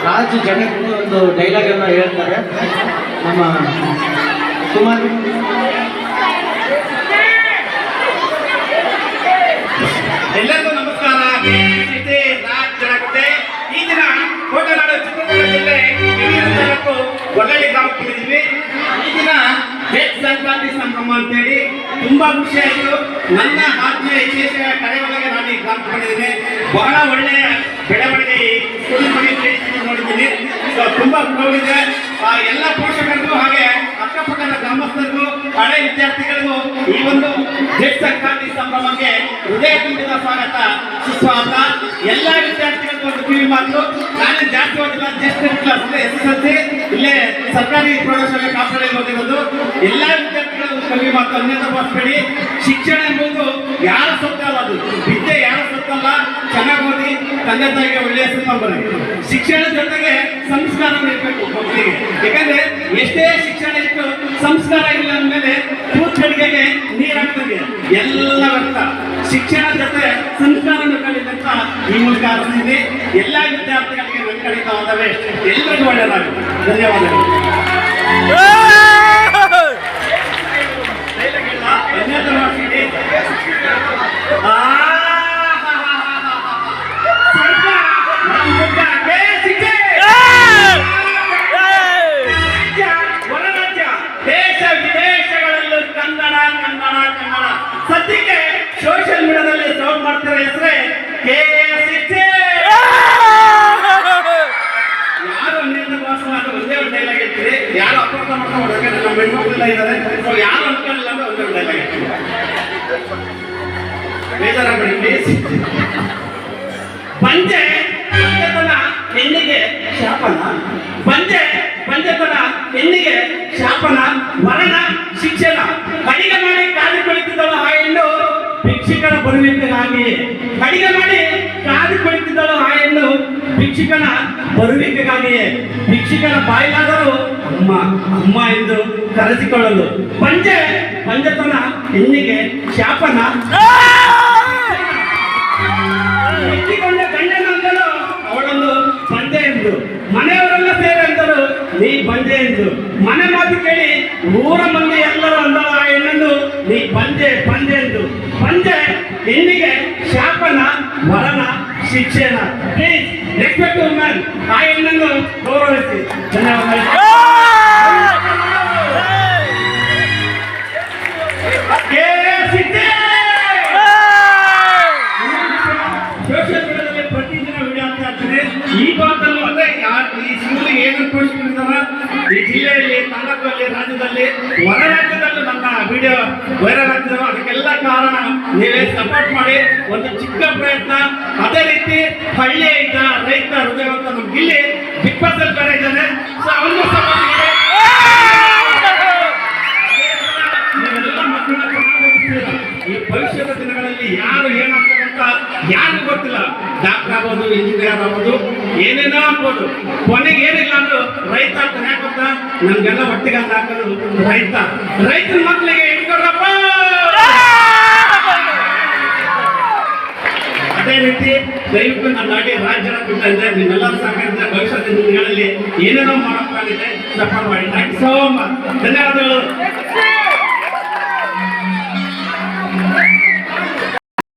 ರಾಜು ಜನಕ್ಕೆ ಒಂದು ಡೈಲಾಗ್ ಅನ್ನು ಹೇಳ್ತಾರೆ ನಮ್ಮ ಕುಮಾರ್. ಎಲ್ಲರಿಗೂ ನಮಸ್ಕಾರ. ರಾಜ್ ಜನತೆ ಈ ದಿನ ಕೋಟೆನಾಡು ಚಿತ್ರದುರ್ಗ ಜಿಲ್ಲೆ ಒಳ್ಳಳ್ಳಿ ಗ್ರಾಮಕ್ಕೆ ಬಂದಿದ್ದೀವಿ. ಈ ದಿನ ಜೆಟ್ ಸಂಕ್ರಾಂತಿ ಸಂಭ್ರಮ ಅಂತೇಳಿ ತುಂಬಾ ಖುಷಿ ಆಯಿತು. ನನ್ನ ಆತ್ಮೀಯ ವಿಶೇಷ ಕಡೆ ಒಳಗೆ ನಾನು ಈ ಗ್ರಾಮಕ್ಕೆ ಬಂದಿದ್ದೀನಿ. ಬಹಳ ಒಳ್ಳೆಯ ಬೆಳವಣಿಗೆ ನೋಡಿದ್ದೀನಿ. ತುಂಬಾ ಪ್ರೌಢಿದೆ. ಎಲ್ಲ ಪೋಷಕರಿಗೂ ಹಾಗೆ ಅಕ್ಕಪಕ್ಕದ ಗ್ರಾಮಸ್ಥರಿಗೂ ಹಳೆ ವಿದ್ಯಾರ್ಥಿಗಳಿಗೂ ಈ ಒಂದು ಜೆಟ್ ಸಂಕ್ರಾಂತಿ ಸಂಭ್ರಮಕ್ಕೆ ಹೃದಯ ತುಂಬಿದ ಸ್ವಾಗತ ಸುಸ್ವಾಗತ. ಎಲ್ಲ ವಿದ್ಯಾರ್ಥಿಗಳಿಗೂ ಒಂದು ಕಿವಿ ಮಾತು. ನಾನೇ ಜಾಸ್ತಿ ಓದಿಲ್ಲ, ಜಸ್ಟ್ ಕ್ಲಾಸ್ SSLC ಇಲ್ಲೇ ಸರ್ಕಾರಿ ಪ್ರೌಢಶಾಲೆ ಕಾಪುಗಳಲ್ಲಿ ಓದಿರೋದು. ಎಲ್ಲ ವಿದ್ಯಾರ್ಥಿಗಳಿಗೂ ಕಿವಿ ಮಾತು, ಅನ್ಯತಾ ಭಾವಿಸಬೇಡಿ. ಶಿಕ್ಷಣ ಎಂಬುದು ಯಾರ ಸೊತ್ತಲ್ಲ, ಅದು ವಿದ್ಯೆ ಯಾರ ಸೊತ್ತಲ್ಲ. ಚೆನ್ನಾಗಿ ಓದಿ, ತಂದೆ ತಾಯಿಗೆ ಒಳ್ಳೆಯ ಸುತ್ತಂಬರಿ. ಶಿಕ್ಷಣ ಜೊತೆಗೆ ಸಂಸ್ಕಾರ ಇರಬೇಕು ಮಕ್ಕಳಿಗೆ. ಯಾಕಂದ್ರೆ ಎಷ್ಟೇ ಶಿಕ್ಷಣ ಇತ್ತು ಸಂಸ್ಕಾರ ಇಲ್ಲ ಅಂದಮೇಲೆ ಕೂತ್ಗಳಿಗೆ ನೀರಾಗ್ತದೆ, ಎಲ್ಲ ವ್ಯರ್ಥ. ಶಿಕ್ಷಣ ಜೊತೆ ಸಂಸ್ಕಾರವನ್ನು ಕಲಿತಂತ ಈ ಮೂಲಕ ಅರ್ಥ ಎಲ್ಲ ವಿದ್ಯಾರ್ಥಿಗಳಿಗೆ ನನ್ನ ಕಲಿತ ಹೋದವೆ. ಎಲ್ಲರಿಗೂ ಒಳ್ಳೆಯದಾಗುತ್ತೆ. ಧನ್ಯವಾದಗಳು. ಸದ್ಯಕ್ಕೆ ಸೋಷಿಯಲ್ ಮೀಡಿಯಾದಲ್ಲಿ ಸೌಂಡ್ ಮಾಡ್ತಾರೆ ಹೆಸರೇ ಯಾರು ಅನ್ಯತಾ ಭಾಷಣ ಒಂದೇ ಒಂದು ಡೈಲಾಗ್ ಹೇಳ್ತೀರಿ. ಯಾರು ಅಪ್ರೋಚ ಮಾಡ್ಕೊಂಡು ನಮ್ಮ ಹೆಣ್ಮಕ್ಳೆಲ್ಲ ಇದ್ದಾರೆ. ಯಾರು ಅನ್ಕೊಂಡಿಲ್ಲ ಅಂದ್ರೆ ಒಂದೇ ಒಂದು ಡೈಲಾಗ್ ಹೇಳ್ತೀವಿ. ಬೇಜಾರಾಗಬೇಡಿ ಪ್ಲೀಸ್. ಬಂಜೆ ಬಂಜೆತನ ಹೆಣ್ಣಿಗೆ ಶಾಪನ, ಬಂಜೆತನ ಹೆಣ್ಣಿಗೆ ಶಾಪನ, ಮರಣ ಶಿಕ್ಷಣ. ಅಡಿಗೆ ಮಾಡಿ ಕಾದು ಕುಳಿತಿದ್ದಳು ಆ ಹೆಣ್ಣು ಭಿಕ್ಷುಕನ ಬರುವಿಕೆಗಾಗಿ. ಅಡಿಗೆ ಮಾಡಿ ಕಾದು ಕುಳಿತಿದ್ದಳು ಆ ಹೆಣ್ಣು ಭಿಕ್ಷುಕನ ಬರುವಿಕೆಗಾಗಿಯೇ. ಭಿಕ್ಷುಕನ ಬಾಯಿಲಾದರೂ ಅಮ್ಮ ಅಮ್ಮ ಎಂದು ಕರೆಸಿಕೊಳ್ಳಲು. ಬಂಜೆತನ ಹೆಣ್ಣಿಗೆ ಶಾಪನ. ಎತ್ತಿಕೊಂಡ ಗಂಡನಂದಳು ಅವಳನ್ನು ಬಂಜೆ ಎಂದು. ಮನೆಯವರೆಲ್ಲ ಸೇರೆಂದರು ನೀ ಬಂಜೆ ಎಂದು. ಮನೆ ಮಾತು ಕೇಳಿ ಊರ ಮಂದಿ ಎಲ್ಲರೂ ಅಂದಳ ಆ ಹೆಣ್ಣನ್ನು ನೀ ಬಂಜೆ ಎಂದು. ಬಂಜೆ ಹೆಣ್ಣಿಗೆ ಶಾಪನ, ವರನ ಶಿಕ್ಷಣ. Please respect women. ಆ ಹೆಣ್ಣನ್ನು ಗೌರವಿಸಿ. ಧನ್ಯವಾದಗಳು. ಸೋಷಿಯಲ್ ಮೀಡಿಯಾದಲ್ಲಿ ಪ್ರತಿದಿನ ವಿಡಿಯೋ ಆಗ್ತಾ ಇರ್ತದೆ. ಈ ಭಾಗದಲ್ಲೂ ಅಂದ್ರೆ ಈ ಸಿಂಗಲ್ ಏನು ಪೋಷಕರಿದ್ದಾರ ಈ ಜಿಲ್ಲೆಯಲ್ಲಿ, ತಾಲೂಕಲ್ಲಿ, ರಾಜ್ಯದಲ್ಲಿ, ಹೊರ ರಾಜ್ಯದಲ್ಲೂ ನನ್ನ ವಿಡಿಯೋ ವೈರಲ್ ಆಗ್ತಿದ್ದಾವೆ. ಅದಕ್ಕೆಲ್ಲ ಕಾರಣ ನೀವೇ ಸಪೋರ್ಟ್ ಮಾಡಿ. ಒಂದು ಚಿಕ್ಕ ಪ್ರಯತ್ನ. ಅದೇ ರೀತಿ ಹಳ್ಳಿಯ ರೈತ ಹೃದಯವಂತ ನಮ್ಗೆ ಇಲ್ಲಿ ಬಿಗ್ ಬಾಸ್ ಅಲ್ಲಿ ಬೇರೆ ಇದ್ದಾನೆ. ಸೊ ಅವನು ಸಪೋರ್ಟ್ ಮಾಡಿ. ನೀವೆಲ್ಲ ಮಕ್ಕಳನ್ನ ಚೆನ್ನಾಗಿ ಓದಿಸ್ತೀರ. ಈ ಭವಿಷ್ಯದ ದಿನಗಳಲ್ಲಿ ಯಾರು ಏನಾಗ್ತದೆ ಅಂತ ಯಾರಿಗೂ ಗೊತ್ತಿಲ್ಲ. ಡಾಕ್ಟರ್ ಆಗ್ಬೋದು, ಇಂಜಿನಿಯರ್ ಆಗ್ಬೋದು, ಏನೇನೋ ಆಗ್ಬೋದು. ಕೊನೆಗೆ ಏನಿಲ್ಲ ಅಂದ್ರು ರೈತ ಆಗ್ತಾನೆ. ಯಾಕೆ ಗೊತ್ತಾ? ನಮ್ಗೆಲ್ಲ ಒಟ್ಟಿಗೆ ಅಂತ ಹಾಕೋದು ರೈತನ ಮಕ್ಕಳಿಗೆ ಇಟ್ಕೊಡ್ರಪ್ಪ. ಅದೇ ರೀತಿ ದಯವಿಟ್ಟು ನನ್ನ ನಾಡಿ ರಾಜ್ಯನ ಬಿಡ್ತಾ ಇದ್ದೆ. ನಿಮ್ಮೆಲ್ಲರೂ ಸಹಕರಿಸಿದ ಭವಿಷ್ಯದ ದಿನಗಳಲ್ಲಿ ಏನೇನೋ ಮಾಡೋಕ್ಕಾಗಿದೆ. ಸಪೋರ್ಟ್ ಮಾಡಿ. Thank you so much. ಧನ್ಯವಾದಗಳು.